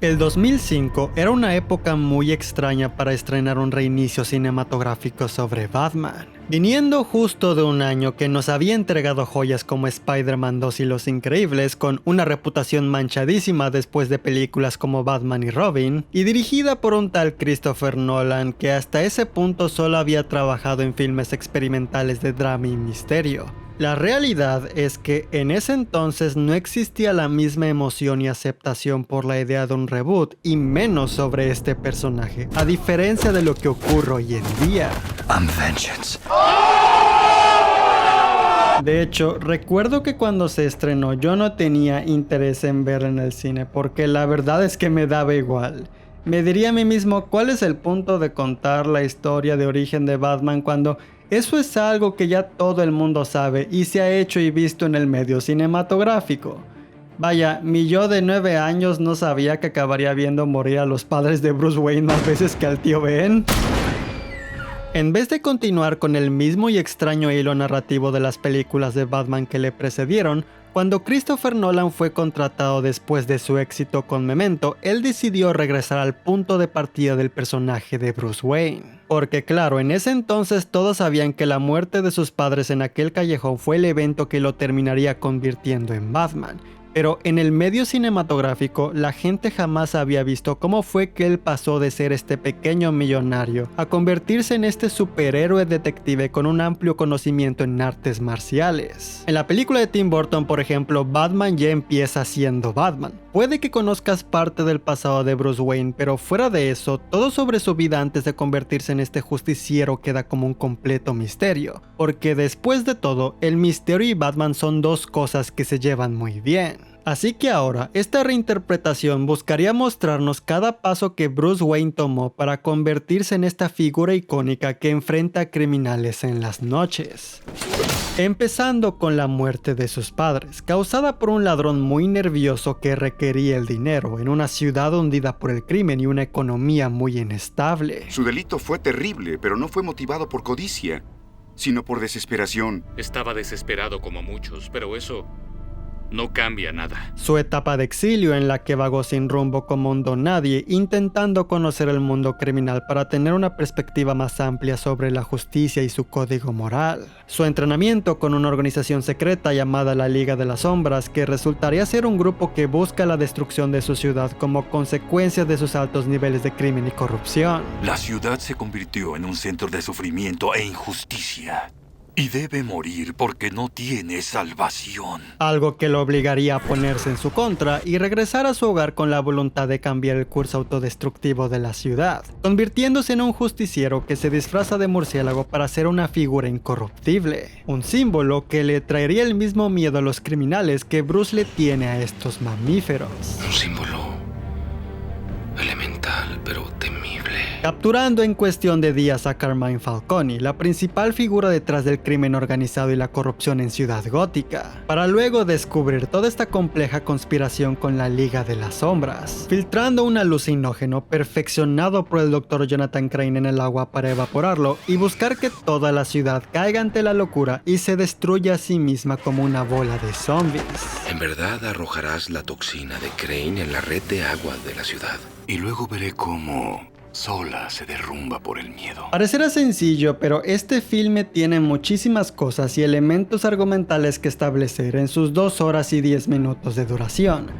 El 2005 era una época muy extraña para estrenar un reinicio cinematográfico sobre Batman, viniendo justo de un año que nos había entregado joyas como Spider-Man 2 y Los Increíbles, con una reputación manchadísima después de películas como Batman y Robin, y dirigida por un tal Christopher Nolan que hasta ese punto solo había trabajado en filmes experimentales de drama y misterio. La realidad es que en ese entonces no existía la misma emoción y aceptación por la idea de un reboot, y menos sobre este personaje, a diferencia de lo que ocurre hoy en día. I'm vengeance. De hecho, recuerdo que cuando se estrenó yo no tenía interés en verla en el cine, porque la verdad es que me daba igual. Me diría a mí mismo cuál es el punto de contar la historia de origen de Batman cuando eso es algo que ya todo el mundo sabe y se ha hecho y visto en el medio cinematográfico. Vaya, mi yo de 9 años no sabía que acabaría viendo morir a los padres de Bruce Wayne más veces que al tío Ben. En vez de continuar con el mismo y extraño hilo narrativo de las películas de Batman que le precedieron, cuando Christopher Nolan fue contratado después de su éxito con Memento, él decidió regresar al punto de partida del personaje de Bruce Wayne. Porque claro, en ese entonces todos sabían que la muerte de sus padres en aquel callejón fue el evento que lo terminaría convirtiendo en Batman. Pero en el medio cinematográfico, la gente jamás había visto cómo fue que él pasó de ser este pequeño millonario a convertirse en este superhéroe detective con un amplio conocimiento en artes marciales. En la película de Tim Burton, por ejemplo, Batman ya empieza siendo Batman. Puede que conozcas parte del pasado de Bruce Wayne, pero fuera de eso, todo sobre su vida antes de convertirse en este justiciero queda como un completo misterio. Porque después de todo, el misterio y Batman son dos cosas que se llevan muy bien. Así que ahora, esta reinterpretación buscaría mostrarnos cada paso que Bruce Wayne tomó para convertirse en esta figura icónica que enfrenta a criminales en las noches. Empezando con la muerte de sus padres, causada por un ladrón muy nervioso que requería el dinero en una ciudad hundida por el crimen y una economía muy inestable. Su delito fue terrible, pero no fue motivado por codicia, sino por desesperación. Estaba desesperado como muchos, pero eso no cambia nada. Su etapa de exilio en la que vagó sin rumbo como un don nadie, intentando conocer el mundo criminal para tener una perspectiva más amplia sobre la justicia y su código moral. Su entrenamiento con una organización secreta llamada la Liga de las Sombras, que resultaría ser un grupo que busca la destrucción de su ciudad como consecuencia de sus altos niveles de crimen y corrupción. La ciudad se convirtió en un centro de sufrimiento e injusticia. Y debe morir porque no tiene salvación. Algo que lo obligaría a ponerse en su contra y regresar a su hogar con la voluntad de cambiar el curso autodestructivo de la ciudad, convirtiéndose en un justiciero que se disfraza de murciélago para ser una figura incorruptible. Un símbolo que le traería el mismo miedo a los criminales que Bruce le tiene a estos mamíferos. Un símbolo elemental, pero temible. Capturando en cuestión de días a Carmine Falcone, la principal figura detrás del crimen organizado y la corrupción en Ciudad Gótica, para luego descubrir toda esta compleja conspiración con la Liga de las Sombras, filtrando un alucinógeno perfeccionado por el Dr. Jonathan Crane en el agua para evaporarlo y buscar que toda la ciudad caiga ante la locura y se destruya a sí misma como una bola de zombies. En verdad arrojarás la toxina de Crane en la red de agua de la ciudad. Y luego veré cómo sola se derrumba por el miedo. Parecerá sencillo, pero este filme tiene muchísimas cosas y elementos argumentales que establecer en sus 2 horas y 10 minutos de duración.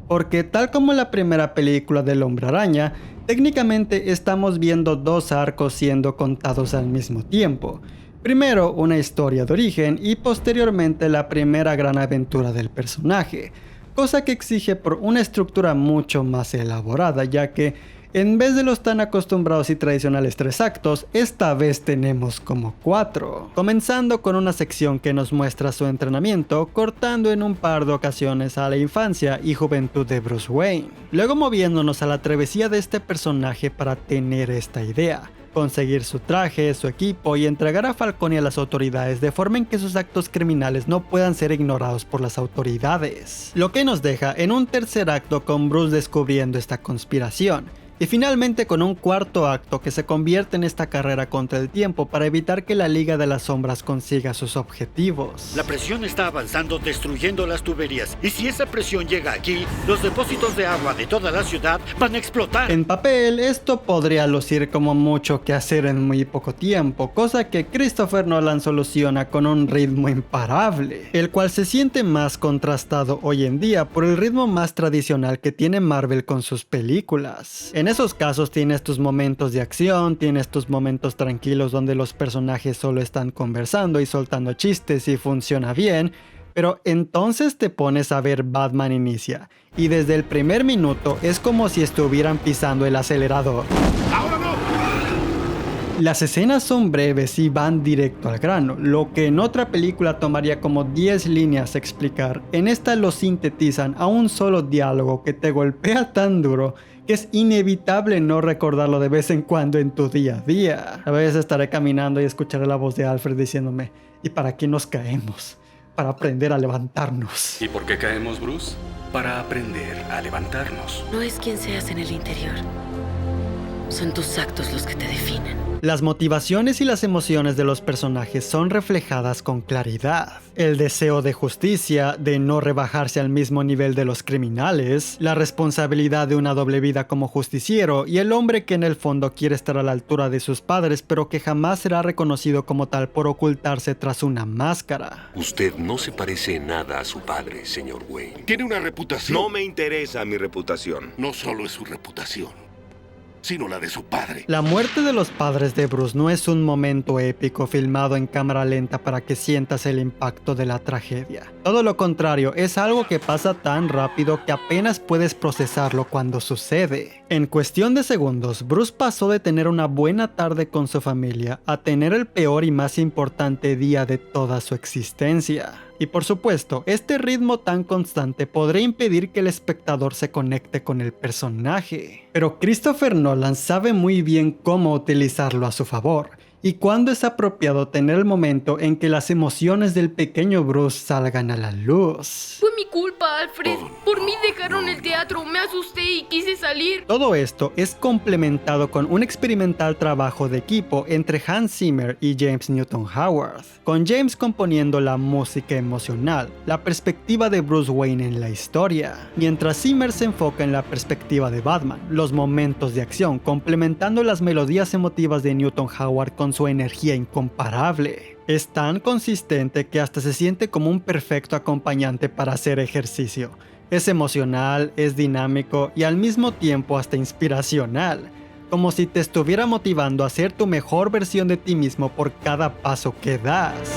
Porque tal como la primera película del Hombre Araña, técnicamente estamos viendo 2 arcos siendo contados al mismo tiempo. Primero una historia de origen y posteriormente la primera gran aventura del personaje. Cosa que exige por una estructura mucho más elaborada, ya que en vez de los tan acostumbrados y tradicionales 3 actos, esta vez tenemos como 4. Comenzando con una sección que nos muestra su entrenamiento, cortando en un par de ocasiones a la infancia y juventud de Bruce Wayne. Luego moviéndonos a la travesía de este personaje para tener esta idea. Conseguir su traje, su equipo y entregar a Falcone a las autoridades de forma en que sus actos criminales no puedan ser ignorados por las autoridades. Lo que nos deja en un tercer acto con Bruce descubriendo esta conspiración Y finalmente con un cuarto acto que se convierte en esta carrera contra el tiempo para evitar que la Liga de las Sombras consiga sus objetivos. La presión está avanzando, destruyendo las tuberías. Y si esa presión llega aquí, los depósitos de agua de toda la ciudad van a explotar. En papel, esto podría lucir como mucho que hacer en muy poco tiempo, cosa que Christopher Nolan soluciona con un ritmo imparable, el cual se siente más contrastado hoy en día por el ritmo más tradicional que tiene Marvel con sus películas. En esos casos tienes tus momentos de acción, tienes tus momentos tranquilos donde los personajes solo están conversando y soltando chistes y funciona bien, pero entonces te pones a ver Batman Inicia, y desde el primer minuto es como si estuvieran pisando el acelerador. ¡Ahora no! Las escenas son breves y van directo al grano, lo que en otra película tomaría como 10 líneas explicar. En esta lo sintetizan a un solo diálogo que te golpea tan duro que es inevitable no recordarlo de vez en cuando en tu día a día. A veces estaré caminando y escucharé la voz de Alfred diciéndome: ¿y para qué nos caemos? Para aprender a levantarnos. ¿Y por qué caemos, Bruce? Para aprender a levantarnos. No es quien seas en el interior. Son tus actos los que te definen. Las motivaciones y las emociones de los personajes son reflejadas con claridad. El deseo de justicia, de no rebajarse al mismo nivel de los criminales, la responsabilidad de una doble vida como justiciero y el hombre que en el fondo quiere estar a la altura de sus padres pero que jamás será reconocido como tal por ocultarse tras una máscara. Usted no se parece en nada a su padre, señor Wayne. Tiene una reputación. No me interesa mi reputación. No solo es su reputación, sino la de su padre. La muerte de los padres de Bruce no es un momento épico filmado en cámara lenta para que sientas el impacto de la tragedia. Todo lo contrario, es algo que pasa tan rápido que apenas puedes procesarlo cuando sucede. En cuestión de segundos, Bruce pasó de tener una buena tarde con su familia a tener el peor y más importante día de toda su existencia. Y por supuesto, este ritmo tan constante podría impedir que el espectador se conecte con el personaje. Pero Christopher Nolan sabe muy bien cómo utilizarlo a su favor, y cuándo es apropiado tener el momento en que las emociones del pequeño Bruce salgan a la luz. Fue mi culpa, Alfred. Por mí dejaron el teatro, me asusté y quise salir. Todo esto es complementado con un experimental trabajo de equipo entre Hans Zimmer y James Newton Howard, con James componiendo la música emocional, la perspectiva de Bruce Wayne en la historia, mientras Zimmer se enfoca en la perspectiva de Batman, los momentos de acción, complementando las melodías emotivas de Newton Howard con su energía incomparable. Es tan consistente que hasta se siente como un perfecto acompañante para hacer ejercicio. Es emocional, es dinámico y al mismo tiempo hasta inspiracional, como si te estuviera motivando a ser tu mejor versión de ti mismo por cada paso que das.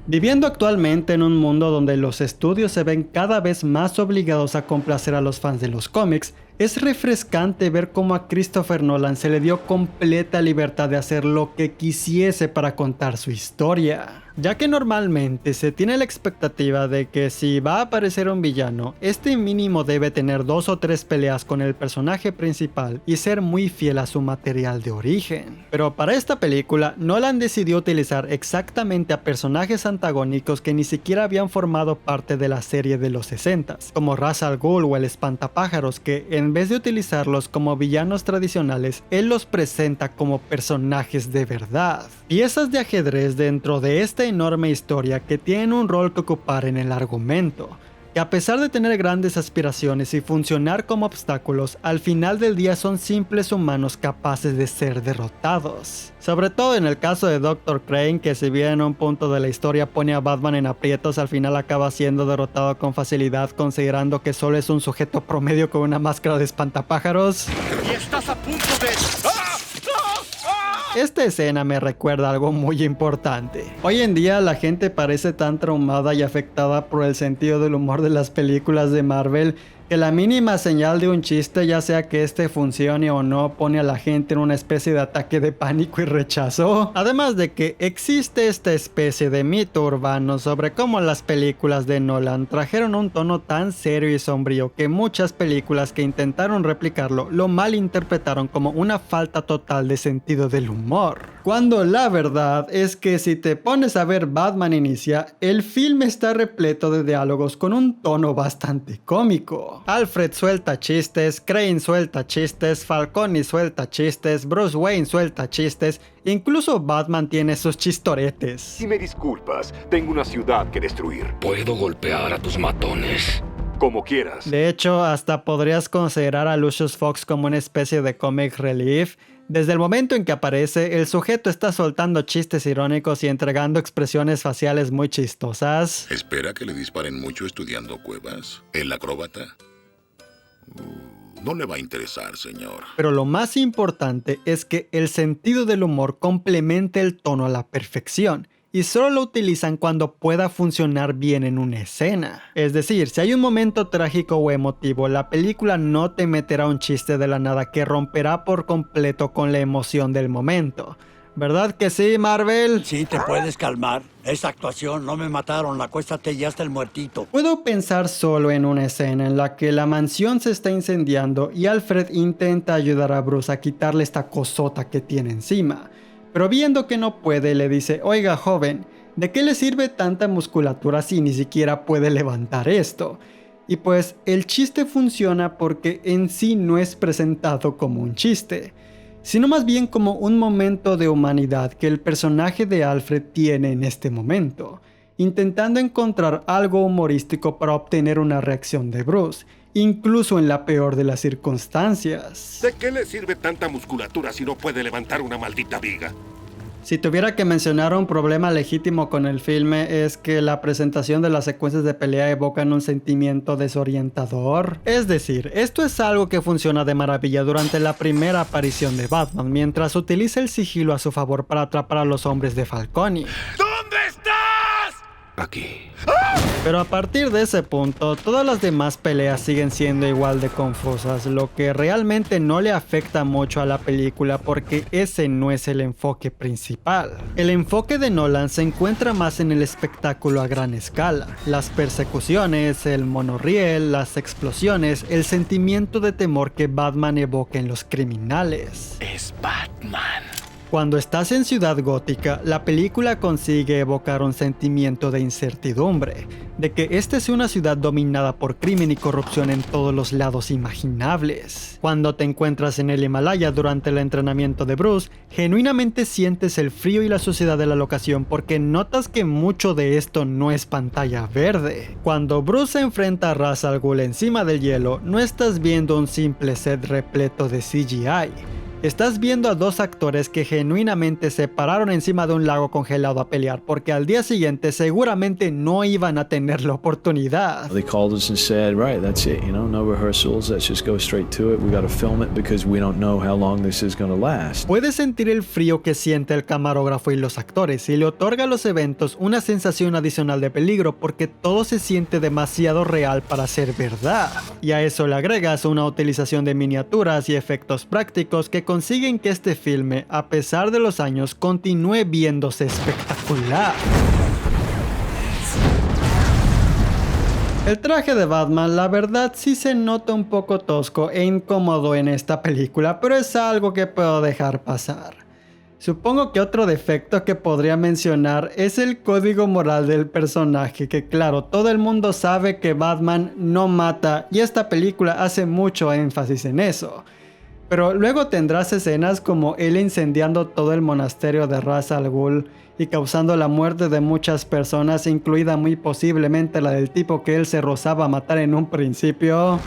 Viviendo actualmente en un mundo donde los estudios se ven cada vez más obligados a complacer a los fans de los cómics, es refrescante ver cómo a Christopher Nolan se le dio completa libertad de hacer lo que quisiese para contar su historia, ya que normalmente se tiene la expectativa de que si va a aparecer un villano, este mínimo debe tener 2 o 3 peleas con el personaje principal y ser muy fiel a su material de origen. Pero para esta película, Nolan decidió utilizar exactamente a personajes antagónicos que ni siquiera habían formado parte de la serie de los 60s, como Ra's al Ghul o el Espantapájaros, que en vez de utilizarlos como villanos tradicionales, él los presenta como personajes de verdad. Piezas de ajedrez dentro de esta enorme historia que tienen un rol que ocupar en el argumento, que a pesar de tener grandes aspiraciones y funcionar como obstáculos, al final del día son simples humanos capaces de ser derrotados. Sobre todo en el caso de Dr. Crane, que si bien en un punto de la historia pone a Batman en aprietos, al final acaba siendo derrotado con facilidad, considerando que solo es un sujeto promedio con una máscara de espantapájaros. Y estás a punto de... Esta escena me recuerda algo muy importante. Hoy en día la gente parece tan traumada y afectada por el sentido del humor de las películas de Marvel que la mínima señal de un chiste, ya sea que este funcione o no, pone a la gente en una especie de ataque de pánico y rechazo. Además de que existe esta especie de mito urbano sobre cómo las películas de Nolan trajeron un tono tan serio y sombrío que muchas películas que intentaron replicarlo lo malinterpretaron como una falta total de sentido del humor. Cuando la verdad es que si te pones a ver Batman Inicia, el filme está repleto de diálogos con un tono bastante cómico. todo. Alfred suelta chistes, Crane suelta chistes, Falcone suelta chistes, Bruce Wayne suelta chistes, incluso Batman tiene sus chistoretes. Si me disculpas, tengo una ciudad que destruir. Puedo golpear a tus matones. Como quieras. De hecho, hasta podrías considerar a Lucius Fox como una especie de comic relief. Desde el momento en que aparece, el sujeto está soltando chistes irónicos y entregando expresiones faciales muy chistosas. ¿Espera que le disparen mucho estudiando cuevas? ¿El acróbata? No le va a interesar, señor. Pero lo más importante es que el sentido del humor complementa el tono a la perfección. Y solo lo utilizan cuando pueda funcionar bien en una escena. Es decir, si hay un momento trágico o emotivo, la película no te meterá un chiste de la nada que romperá por completo con la emoción del momento. ¿Verdad que sí, Marvel? Sí, te puedes calmar. Esa actuación, no me mataron, acuéstate ya está el muertito. Puedo pensar solo en una escena en la que la mansión se está incendiando y Alfred intenta ayudar a Bruce a quitarle esta cosota que tiene encima. Pero viendo que no puede, le dice, oiga joven, ¿de qué le sirve tanta musculatura si ni siquiera puede levantar esto? Y pues el chiste funciona porque en sí no es presentado como un chiste, sino más bien como un momento de humanidad que el personaje de Alfred tiene en este momento, intentando encontrar algo humorístico para obtener una reacción de Bruce, incluso en la peor de las circunstancias. ¿De qué le sirve tanta musculatura si no puede levantar una maldita viga? Si tuviera que mencionar un problema legítimo con el filme es que la presentación de las secuencias de pelea evocan un sentimiento desorientador. Es decir, esto es algo que funciona de maravilla durante la primera aparición de Batman, mientras utiliza el sigilo a su favor para atrapar a los hombres de Falcone. ¿Dónde estás? Aquí. Pero a partir de ese punto, todas las demás peleas siguen siendo igual de confusas, lo que realmente no le afecta mucho a la película porque ese no es el enfoque principal. El enfoque de Nolan se encuentra más en el espectáculo a gran escala, las persecuciones, el monorriel, las explosiones, el sentimiento de temor que Batman evoca en los criminales. Es Batman. Cuando estás en Ciudad Gótica, la película consigue evocar un sentimiento de incertidumbre, de que esta es una ciudad dominada por crimen y corrupción en todos los lados imaginables. Cuando te encuentras en el Himalaya durante el entrenamiento de Bruce, genuinamente sientes el frío y la suciedad de la locación porque notas que mucho de esto no es pantalla verde. Cuando Bruce se enfrenta a Ra's al Ghul encima del hielo, no estás viendo un simple set repleto de CGI. Estás viendo a dos actores que genuinamente se pararon encima de un lago congelado a pelear porque al día siguiente seguramente no iban a tener la oportunidad. They called us and said, right, that's it, you know, no rehearsals, let's just go straight to it. We got to film it because we don't know how long this is going to last. Puedes sentir el frío que siente el camarógrafo y los actores y le otorga a los eventos una sensación adicional de peligro porque todo se siente demasiado real para ser verdad. Y a eso le agregas una utilización de miniaturas y efectos prácticos que consiguen que este filme, a pesar de los años, continúe viéndose espectacular. El traje de Batman, la verdad, sí se nota un poco tosco e incómodo en esta película, pero es algo que puedo dejar pasar. Supongo que otro defecto que podría mencionar es el código moral del personaje, que claro, todo el mundo sabe que Batman no mata y esta película hace mucho énfasis en eso. Pero luego tendrás escenas como él incendiando todo el monasterio de Ra's al Ghul y causando la muerte de muchas personas, incluida muy posiblemente la del tipo que él se rozaba a matar en un principio.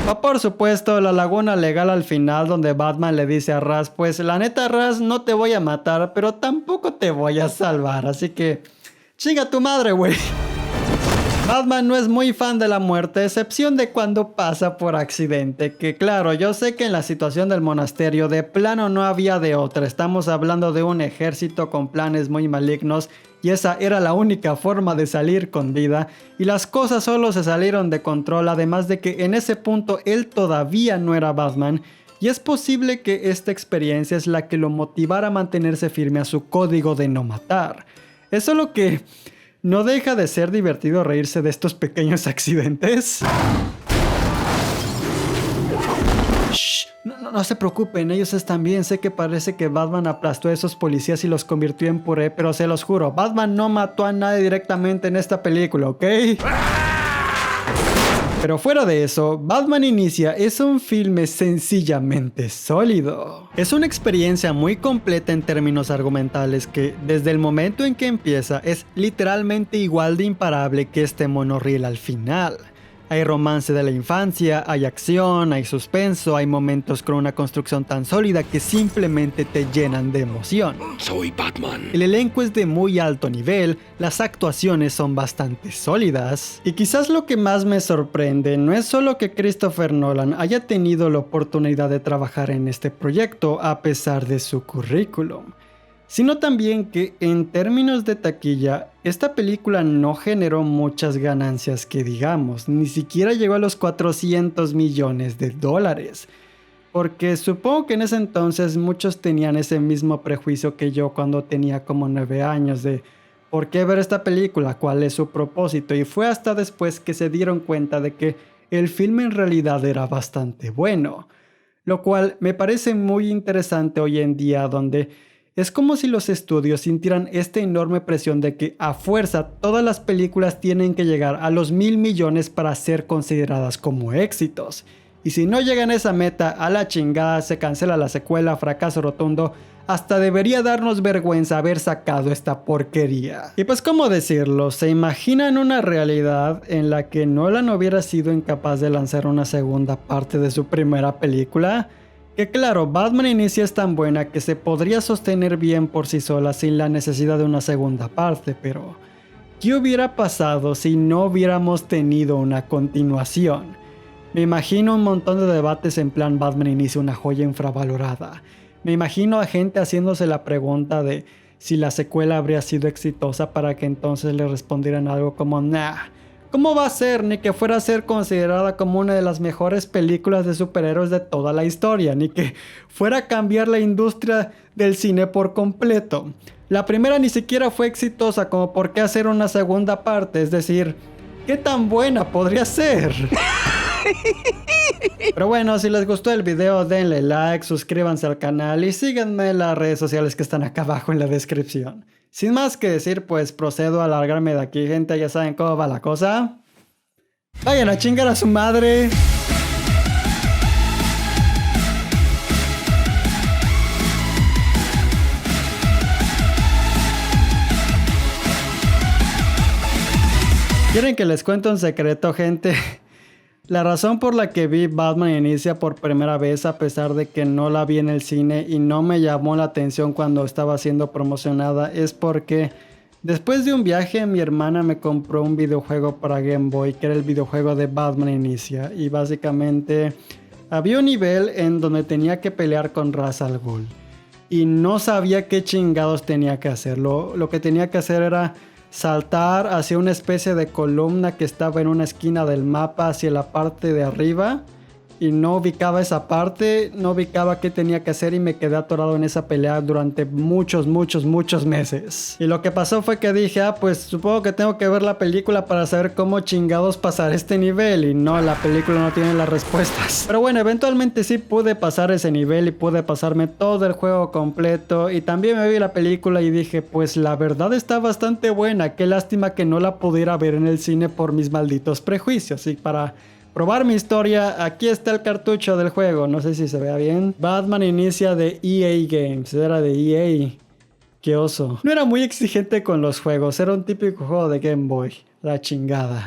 O por supuesto la laguna legal al final donde Batman le dice a Ra's, pues la neta Ra's, no te voy a matar, pero tampoco te voy a salvar, así que chinga tu madre, güey. Batman no es muy fan de la muerte, excepción de cuando pasa por accidente, que claro, yo sé que en la situación del monasterio de plano no había de otra, estamos hablando de un ejército con planes muy malignos y esa era la única forma de salir con vida y las cosas solo se salieron de control, además de que en ese punto él todavía no era Batman y es posible que esta experiencia es la que lo motivara a mantenerse firme a su código de no matar. Es solo que no deja de ser divertido reírse de estos pequeños accidentes. Shh, no se preocupen, ellos están bien. Sé que parece que Batman aplastó a esos policías y los convirtió en puré, pero se los juro, Batman no mató a nadie directamente en esta película, ¿ok? Pero fuera de eso, Batman Inicia es un filme sencillamente sólido. Es una experiencia muy completa en términos argumentales que, desde el momento en que empieza, es literalmente igual de imparable que este monorriel al final. Hay romance de la infancia, hay acción, hay suspenso, hay momentos con una construcción tan sólida que simplemente te llenan de emoción. Soy Batman. El elenco es de muy alto nivel, las actuaciones son bastante sólidas. Y quizás lo que más me sorprende no es solo que Christopher Nolan haya tenido la oportunidad de trabajar en este proyecto a pesar de su currículum, sino también que en términos de taquilla, esta película no generó muchas ganancias que digamos, ni siquiera llegó a los 400 millones de dólares. Porque supongo que en ese entonces muchos tenían ese mismo prejuicio que yo cuando tenía como 9 años de ¿por qué ver esta película? ¿Cuál es su propósito? Y fue hasta después que se dieron cuenta de que el filme en realidad era bastante bueno. Lo cual me parece muy interesante hoy en día, donde es como si los estudios sintieran esta enorme presión de que a fuerza todas las películas tienen que llegar a los 1.000 millones para ser consideradas como éxitos. Y si no llegan a esa meta, a la chingada, se cancela la secuela, fracaso rotundo. Hasta debería darnos vergüenza haber sacado esta porquería. Y pues cómo decirlo, ¿se imaginan una realidad en la que Nolan hubiera sido incapaz de lanzar una segunda parte de su primera película? Que claro, Batman Inicia es tan buena que se podría sostener bien por sí sola sin la necesidad de una segunda parte, pero ¿qué hubiera pasado si no hubiéramos tenido una continuación? Me imagino un montón de debates en plan Batman Inicia una joya infravalorada. Me imagino a gente haciéndose la pregunta de si la secuela habría sido exitosa para que entonces le respondieran algo como nah. ¿Cómo va a ser? Ni que fuera a ser considerada como una de las mejores películas de superhéroes de toda la historia, ni que fuera a cambiar la industria del cine por completo. La primera ni siquiera fue exitosa como por qué hacer una segunda parte, es decir, ¿qué tan buena podría ser? Pero bueno, si les gustó el video denle like, suscríbanse al canal y síganme en las redes sociales que están acá abajo en la descripción. Sin más que decir, pues procedo a largarme de aquí, gente. Ya saben cómo va la cosa. Vayan a chingar a su madre. ¿Quieren que les cuente un secreto, gente? La razón por la que vi Batman Inicia por primera vez, a pesar de que no la vi en el cine y no me llamó la atención cuando estaba siendo promocionada, es porque después de un viaje mi hermana me compró un videojuego para Game Boy, que era el videojuego de Batman Inicia, y básicamente había un nivel en donde tenía que pelear con Ra's al Ghul y no sabía qué chingados tenía que hacer. Lo que tenía que hacer era saltar hacia una especie de columna que estaba en una esquina del mapa hacia la parte de arriba y no ubicaba esa parte, no ubicaba qué tenía que hacer y me quedé atorado en esa pelea durante muchos meses. Y lo que pasó fue que dije, pues supongo que tengo que ver la película para saber cómo chingados pasar este nivel, y no, la película no tiene las respuestas. Pero bueno, eventualmente sí pude pasar ese nivel y pude pasarme todo el juego completo, y también me vi la película y dije, pues la verdad está bastante buena, qué lástima que no la pudiera ver en el cine por mis malditos prejuicios. Y para probar mi historia, aquí está el cartucho del juego, no sé si se vea bien. Batman Inicia de EA Games, era de EA. Qué oso. No era muy exigente con los juegos, era un típico juego de Game Boy. La chingada.